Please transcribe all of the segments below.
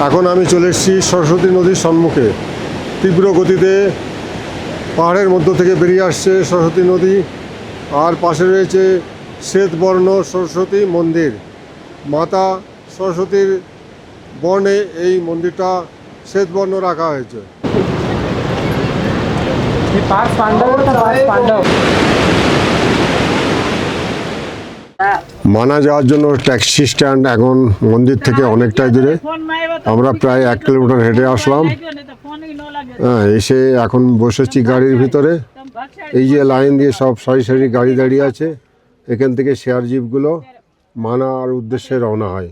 এখন আমি চলে এসেছি সরস্বতী নদীর সম্মুখে। তীব্র গতিতে পাহাড়ের মধ্য থেকে বেরিয়ে আসছে সরস্বতী নদী, আর পাশে রয়েছে শ্বেতবর্ণ সরস্বতী মন্দির। মাতা সরস্বতীর বর্ণে এই মন্দিরটা শ্বেতবর্ণ রাখা হয়েছে। মানা যাওয়ার জন্য ট্যাক্সি স্ট্যান্ড এখন মন্দির থেকে অনেকটাই দূরে। আমরা প্রায় 1 কিলোমিটার হেঁটে আসলাম। এসে এখন বসেছি গাড়ির ভিতরে। এই যে লাইন দিয়ে সব সারি সারি গাড়ি দাঁড়িয়ে আছে, এখান থেকে শেয়ার জিপগুলো মানার উদ্দেশ্যে রওনা হয়।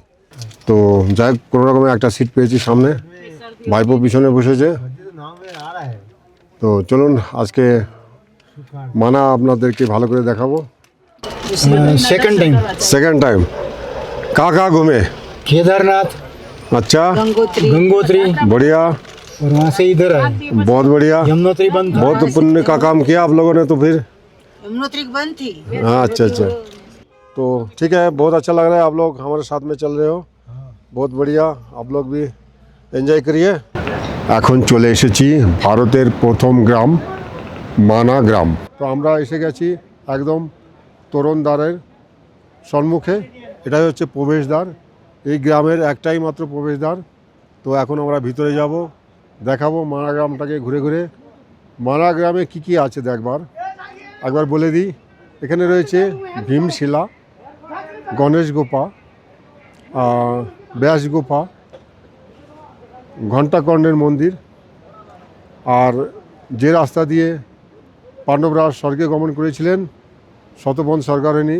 তো যাই কোনো রকমের একটা সিট পেয়েছি সামনে, ভাইপো পিছনে বসেছে। তো চলুন আজকে মানা আপনাদেরকে ভালো করে দেখাবো। सेकंड टाइम कहाँ घूमे? केदारनाथ, अच्छा, गंगोत्री, बढ़िया। और वहाँ से इधर है बहुत बढ़िया, यमुनोत्री बंद था। बहुत पुण्य का काम किया आप लोगों ने। तो फिर यमुनोत्री बंद थी। हाँ, अच्छा अच्छा। तो ठीक है, बहुत अच्छा लग रहा है आप लोग हमारे साथ में चल रहे हो, बहुत बढ़िया। आप लोग भी एंजॉय करिए। এখন চলে এসেছি ভারতের প্রথম গ্রাম মানা গ্রাম। তো আমরা এসে গেছি একদম তোরণদ্বারের সম্মুখে। এটাই হচ্ছে প্রবেশদ্বার। এই গ্রামের একটাই মাত্র প্রবেশদ্বার। তো এখন আমরা ভিতরে যাব, দেখাবো মানা গ্রামটাকে ঘুরে ঘুরে। মানা গ্রামে কী কী আছে দেখবার একবার বলে দিই। এখানে রয়েছে ভীমশিলা, গণেশ গোপা, ব্যাস গোপা, ঘণ্টাকর্ণের মন্দির। আর যে রাস্তা দিয়ে পাণ্ডবরা স্বর্গে গমন করেছিলেন শতবন স্বর্গারোহী,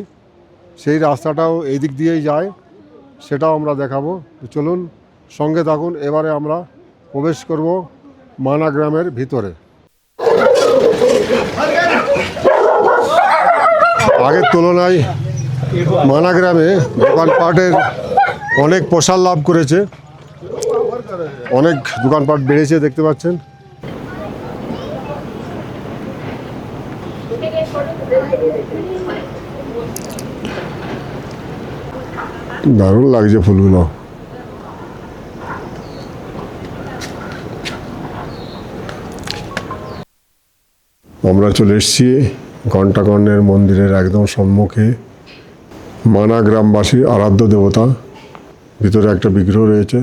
সেই রাস্তাটাও এই দিক দিয়েই যায়, সেটাও আমরা দেখাবো। চলুন সঙ্গে থাকুন। এবারে আমরা প্রবেশ করব মানা গ্রামের ভিতরে। আগের তুলনায় মানা গ্রামে দোকানপাটের অনেক প্রসার লাভ করেছে, অনেক দোকানপাট বেড়েছে দেখতে পাচ্ছেন। দারুণ লাগছে ফুলগুলো। আমরা চলে এসেছি ঘণ্টাকর্ণের মন্দিরের একদম সম্মুখে। মানা গ্রামবাসীর আরাধ্য দেবতা, ভিতরে একটা বিগ্রহ রয়েছে।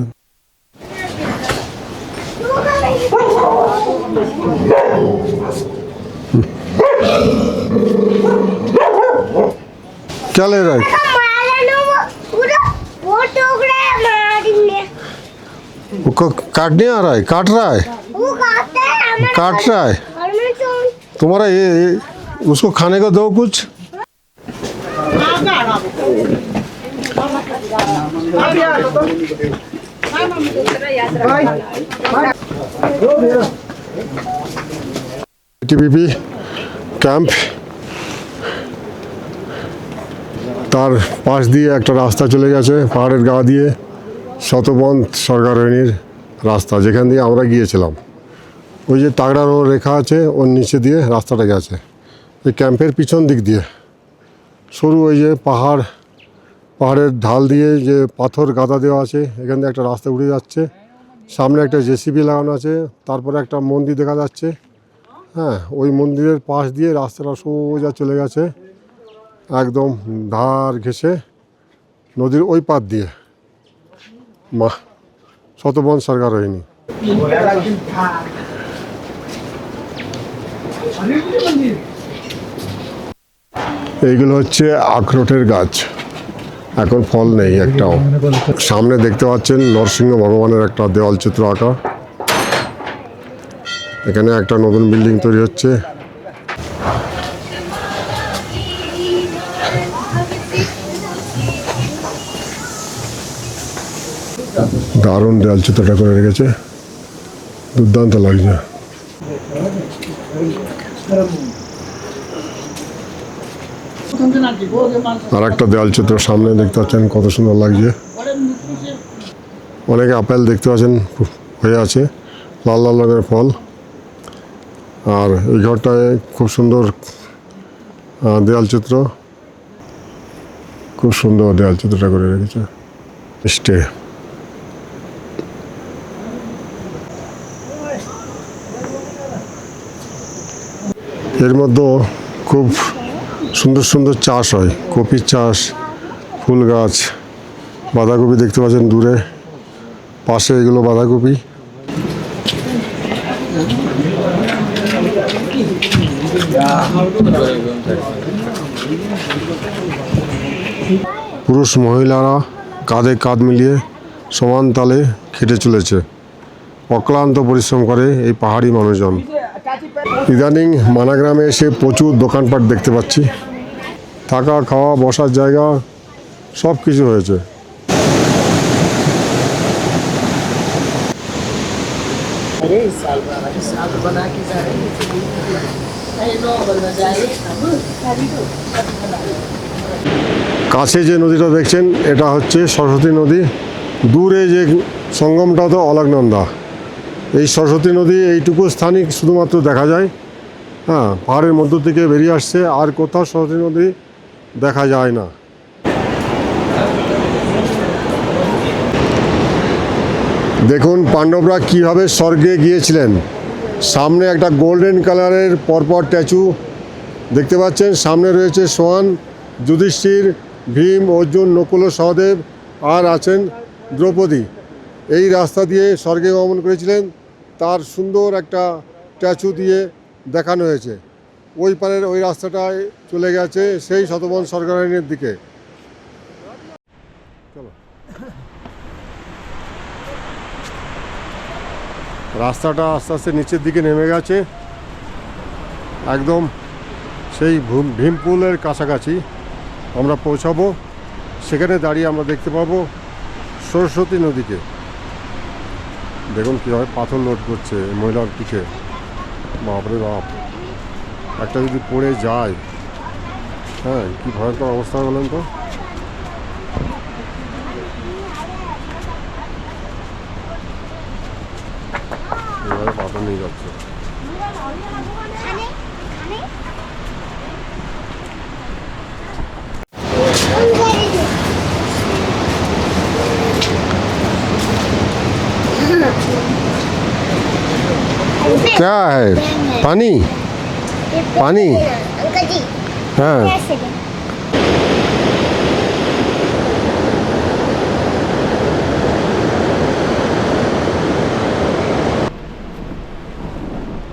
चले रहे उसको काटने आ रहा है, काट रहा है, काट रहा है। तुम्हारा ये उसको खाने को दो कुछ। टीपीपी कैंप, তার পাশ দিয়ে একটা রাস্তা চলে গেছে পাহাড়ের গা দিয়ে, শতবন স্বর্গারোহীর রাস্তা, যেখান দিয়ে আমরা গিয়েছিলাম। ওই যে তাগড়ার রেখা আছে, ওর নিচে দিয়ে রাস্তাটা গেছে। এই ক্যাম্পের পিছন দিক দিয়ে সরু ওই যে পাহাড়ের ঢাল দিয়ে যে পাথর গাদা দেওয়া আছে, এখান দিয়ে একটা রাস্তা উঠে যাচ্ছে। সামনে একটা জেসিবি লাগানো আছে, তারপরে একটা মন্দির দেখা যাচ্ছে। হ্যাঁ, ওই মন্দিরের পাশ দিয়ে রাস্তাটা সোজা চলে গেছে একদম ধার ঘেঁষে নদীর ওই পার দিয়ে মা শতবন স্বর্গারোহিণী। এইগুলো হচ্ছে আখরোটের গাছ, এখন ফল নেই একটাও। সামনে দেখতে পাচ্ছেন নরসিংহ ভগবানের একটা দেওয়াল চিত্র আঁকা। এখানে একটা নতুন বিল্ডিং তৈরি হচ্ছে। দারুণ দেওয়াল চিত্রটা করে রেখেছে, দুর্দান্ত লাগছে। আর একটা দেওয়াল চিত্র সামনে দেখতে পাচ্ছেন, কত সুন্দর লাগছে। অনেক আপেল দেখতে পাচ্ছেন হয়ে আছে, লাল লাল রঙের ফল। আর এই ঘরটায় খুব সুন্দর দেওয়াল চিত্র, খুব সুন্দর দেওয়াল চিত্রটা করে রেখেছে। স্টে এর মধ্যেও খুব সুন্দর সুন্দর চাষ হয়, কপির চাষ, ফুল গাছ, বাঁধাকপি দেখতে পাচ্ছেন দূরে, পাশে এগুলো বাঁধাকপি। পুরুষ মহিলারা কাঁধে কাঁধ মিলিয়ে সমান তালে খেটে চলেছে, অক্লান্ত পরিশ্রম করে এই পাহাড়ি মানুষজন। ইদানিং মানাগ্রামে এসে প্রচুর দোকানপাট দেখতে পাচ্ছি, থাকা খাওয়া বসার জায়গা সব কিছু হয়েছে। কাছে যে নদীটা দেখছেন এটা হচ্ছে সরস্বতী নদী, দূরে যে সঙ্গমটা তো অলকনন্দা। এই সরস্বতী নদী এইটুকু স্থানই শুধুমাত্র দেখা যায়, হ্যাঁ, পাহাড়ের মধ্য থেকে বেরিয়ে আসছে, আর কোথাও সরস্বতী নদী দেখা যায় না। দেখুন পাণ্ডবরা কীভাবে স্বর্গে গিয়েছিলেন। সামনে একটা গোল্ডেন কালারের পরপর স্ট্যাচু দেখতে পাচ্ছেন, সামনে রয়েছে সোয়ান, যুধিষ্ঠির, ভীম, অর্জুন, নকুল ও সহদেব, আর আছেন দ্রৌপদী। এই রাস্তা দিয়ে স্বর্গে গমন করেছিলেন, তার সুন্দর একটা স্ট্যাচু দিয়ে দেখানো হয়েছে। ওই পারের ওই রাস্তাটায় চলে গেছে সেই শতবন স্বর্গারোহণের দিকে। চলো, রাস্তাটা আস্তে আস্তে নিচের দিকে নেমে গেছে, একদম সেই ভীমপুলের কাছাকাছি আমরা পৌঁছাবো। সেখানে দাঁড়িয়ে আমরা দেখতে পাবো সরস্বতী নদীকে। দেখুন কীভাবে পাথর লোড করছে মহিলার পিঠে, বাপরে বাপ, একটা যদি পড়ে যায়, হ্যাঁ, কী ভয়ঙ্কর অবস্থা বলেন তো। এভাবে পাথর নিয়ে যাচ্ছে। क्या है? पानी? पानी? अंकल जी हाँ। कैसे है?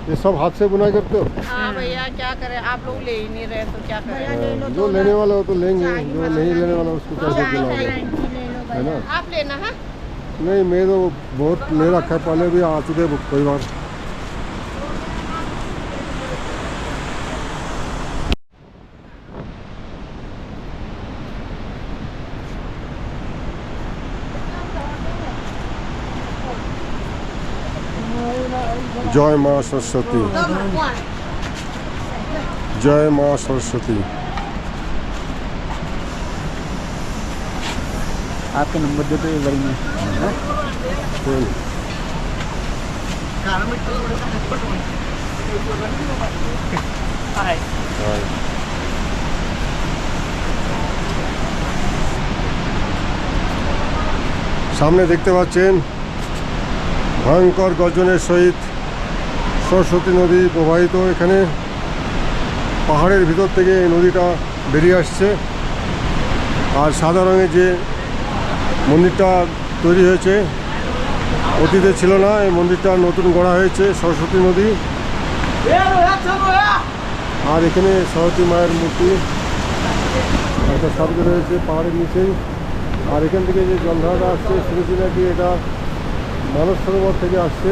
ये सब हाथ से बुनाई करते हो? हाँ भैया क्या करें, आप लोग ले ही नहीं रहे तो क्या करें। जो लेने वाला हो तो लेंगे, जो नहीं लेने वाला उसको कैसे दिलाओगे, है ना? आप लेना है। नहीं, मैं तो बहुत ले रखा है, पहले भी आ चुके कई बार। जय माँ सरस्वती, जय माँ सरस्वती। आपका नंबर दे तो ये गाड़ी में সামনে দেখতে পাচ্ছেন ভয়ঙ্কর গর্জনের সহিত সরস্বতী নদী প্রবাহিত। এখানে পাহাড়ের ভিতর থেকে এই নদীটা বেরিয়ে আসছে। আর সাদা রঙের যে মন্দিরটা তৈরি হয়েছে, অতীতে ছিল না, এই মন্দিরটা নতুন গড়া হয়েছে সরস্বতী নদী। আর এখানে সরস্বতী মায়ের মূর্তি একটা সামনে রয়েছে পাহাড়ের নিচেই। আর এখান থেকে যে জলধারাটা আসছে শুনেছি নাকি এটা মানস সরোবর থেকে আসছে,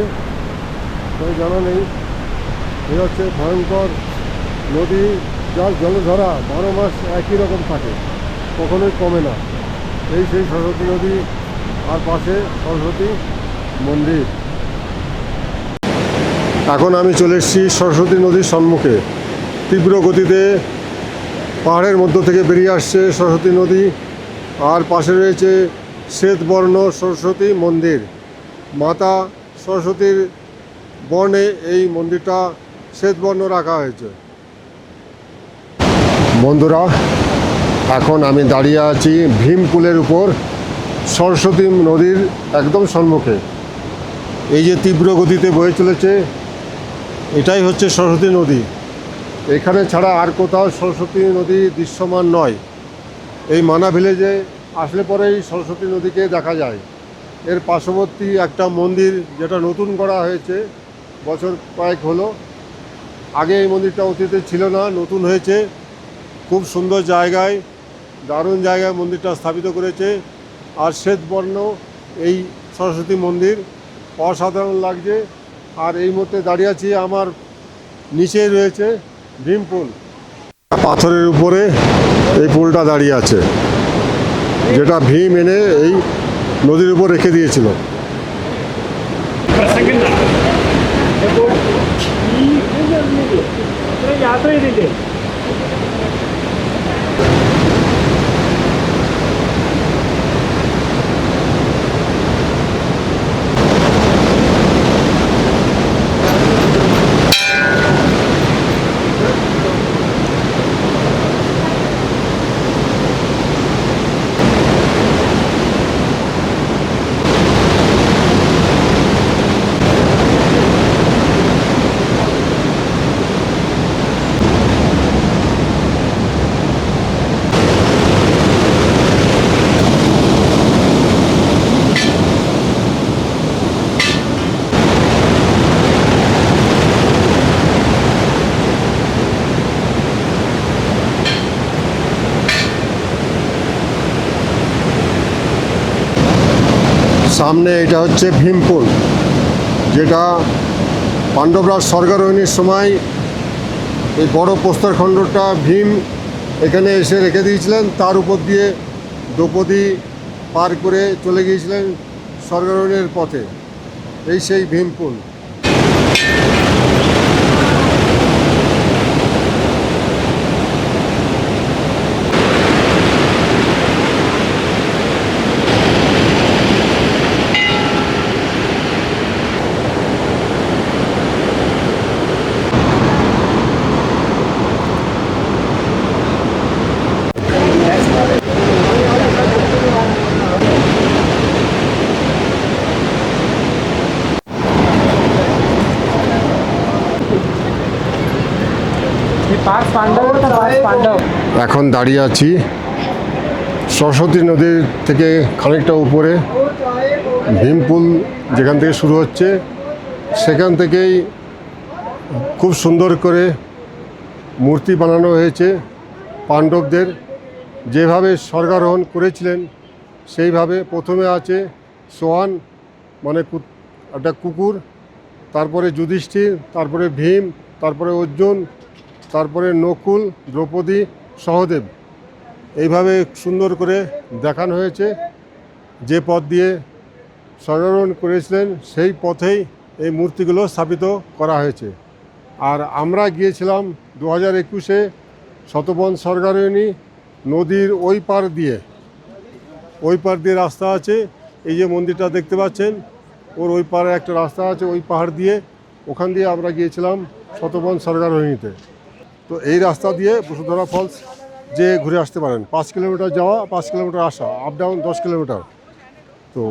তবে জানা নেই। এই হচ্ছে ভয়ঙ্কর নদী, যার জলধারা 12 মাস একই রকম থাকে, কখনোই কমে না। এই সেই সরস্বতী নদী, আর পাশে সরস্বতী মন্দির। এখন আমি চলে এসেছি সরস্বতী নদীর সম্মুখে। তীব্র গতিতে পাহাড়ের মধ্য থেকে বেরিয়ে আসছে সরস্বতী নদী, আর পাশে রয়েছে শ্বেতবর্ণ সরস্বতী মন্দির। মাতা সরস্বতীর বর্ণে এই মন্দিরটা শ্বেতবর্ণ রাখা হয়েছে। বন্ধুরা, এখন আমি দাঁড়িয়ে আছি ভীমপুলের উপর, সরস্বতী নদীর একদম সম্মুখে। এই যে তীব্র গতিতে বয়ে চলেছে, এটাই হচ্ছে সরস্বতী নদী। এখানে ছাড়া আর কোথাও সরস্বতী নদী দৃশ্যমান নয়। এই মানা ভিলেজে আসলে পরেই সরস্বতী নদীকে দেখা যায়। এর পার্শ্ববর্তী একটা মন্দির যেটা নতুন করা হয়েছে, বছর কয়েক হলো। আগে এই মন্দিরটা অতীতে ছিল না, নতুন হয়েছে। খুব সুন্দর জায়গায়, দারুণ জায়গায় মন্দিরটা স্থাপিত করেছে। আর শ্বেতবর্ণ এই সরস্বতী মন্দির অসাধারণ লাগছে। আর এই মুহূর্তে দাঁড়িয়ে আছি, আমার নিচেই রয়েছে ভীম পুল। পাথরের উপরে এই পুলটা দাঁড়িয়ে আছে, যেটা ভীম এনে এই নদীর উপর রেখে দিয়েছিল। সামনে এটা হচ্ছে ভীমপুল, যেটা পাণ্ডবরাজ স্বর্গারোহণের সময় এই বড় প্রস্তরখণ্ডটা ভীম এখানে এসে রেখে দিয়েছিলেন। তার উপর দিয়ে দ্রৌপদী পার করে চলে গিয়েছিলেন স্বর্গারোহণের পথে। এই সেই ভীমপুল। এখন দাঁড়িয়ে আছি সরস্বতী নদীর থেকে খানিকটা উপরে। ভীমপুল যেখান থেকে শুরু হচ্ছে, সেখান থেকেই খুব সুন্দর করে মূর্তি বানানো হয়েছে। পাণ্ডবদের যেভাবে স্বর্গারোহণ করেছিলেন সেইভাবে। প্রথমে আছে সোয়ান, মানে একটা কুকুর, তারপরে যুধিষ্ঠির, তারপরে ভীম, তারপরে অর্জুন, তারপরে নকুল, দ্রৌপদী, সহদেব। এইভাবে সুন্দর করে দেখানো হয়েছে। যে পথ দিয়ে স্বর্গারোহণ করেছিলেন সেই পথেই এই মূর্তিগুলো স্থাপিত করা হয়েছে। আর আমরা গিয়েছিলাম 2021-এ শতবন স্বর্গারোহণী নদীর ওই পার দিয়ে রাস্তা আছে। এই যে মন্দিরটা দেখতে পাচ্ছেন, ওর ওই পারে একটা রাস্তা আছে, ওই পাহাড় দিয়ে, ওখান দিয়ে আমরা গিয়েছিলাম শতবন স্বর্গারোহণীতে। তো এই রাস্তা দিয়ে বসুন্ধরা ফলস যে ঘুরে আসতে পারেন। 5 কিলোমিটার যাওয়া, 5 কিলোমিটার আসা, আপ ডাউন 10 কিলোমিটার। তো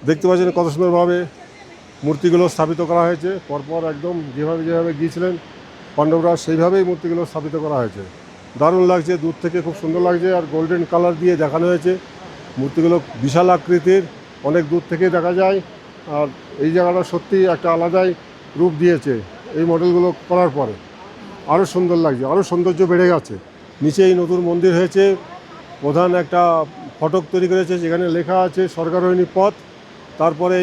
দেখতে পাচ্ছেন কত সুন্দরভাবে মূর্তিগুলো স্থাপিত করা হয়েছে। পরপর একদম যেভাবে গিয়েছিলেন পাণ্ডবরা, সেইভাবেই মূর্তিগুলো স্থাপিত করা হয়েছে। দারুণ লাগছে, দূর থেকে খুব সুন্দর লাগছে। আর গোল্ডেন কালার দিয়ে দেখানো হয়েছে। মূর্তিগুলো বিশাল আকৃতির, অনেক দূর থেকে দেখা যায়। আর এই জায়গাটা সত্যি একটা আলাদাই রূপ দিয়েছে এই মডেলগুলো করার পরে। আরও সুন্দর লাগছে, আরও সৌন্দর্য বেড়ে গেছে। নিচেই নতুন মন্দির হয়েছে, প্রধান একটা ফটক তৈরি করেছে, যেখানে লেখা আছে স্বর্গারোহণী পথ। তারপরে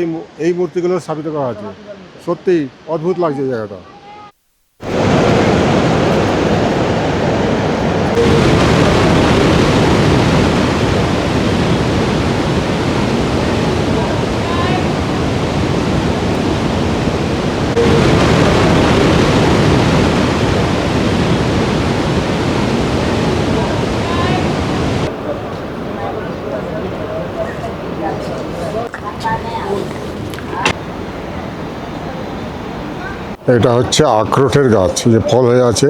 এই মূর্তিগুলো স্থাপিত করা আছে। সত্যিই অদ্ভুত লাগছে জায়গাটা। এটা হচ্ছে আখরোটের গাছ, যে ফল হয়ে আছে,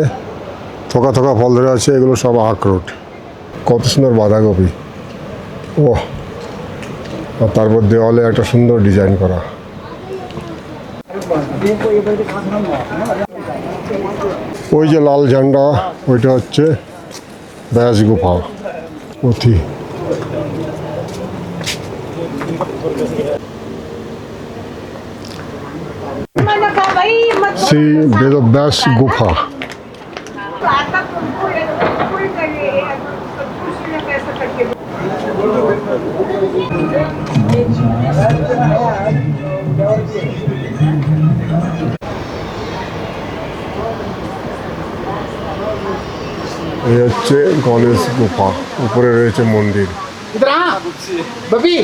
থোকা থোকা ফল ধরে আছে, এগুলো সব আখরোট। কত সুন্দর বাঁধাকপি, ও! আর তারপর দেওয়ালে একটা সুন্দর ডিজাইন করা। ওই যে লাল ঝান্ডা ওইটা হচ্ছে ব্যাস গুফা পথি। শ্রী বেদব্যাস গুফা। এই হচ্ছে গণেশ গুফা, উপরে রয়েছে মন্দির। इधर आ बबी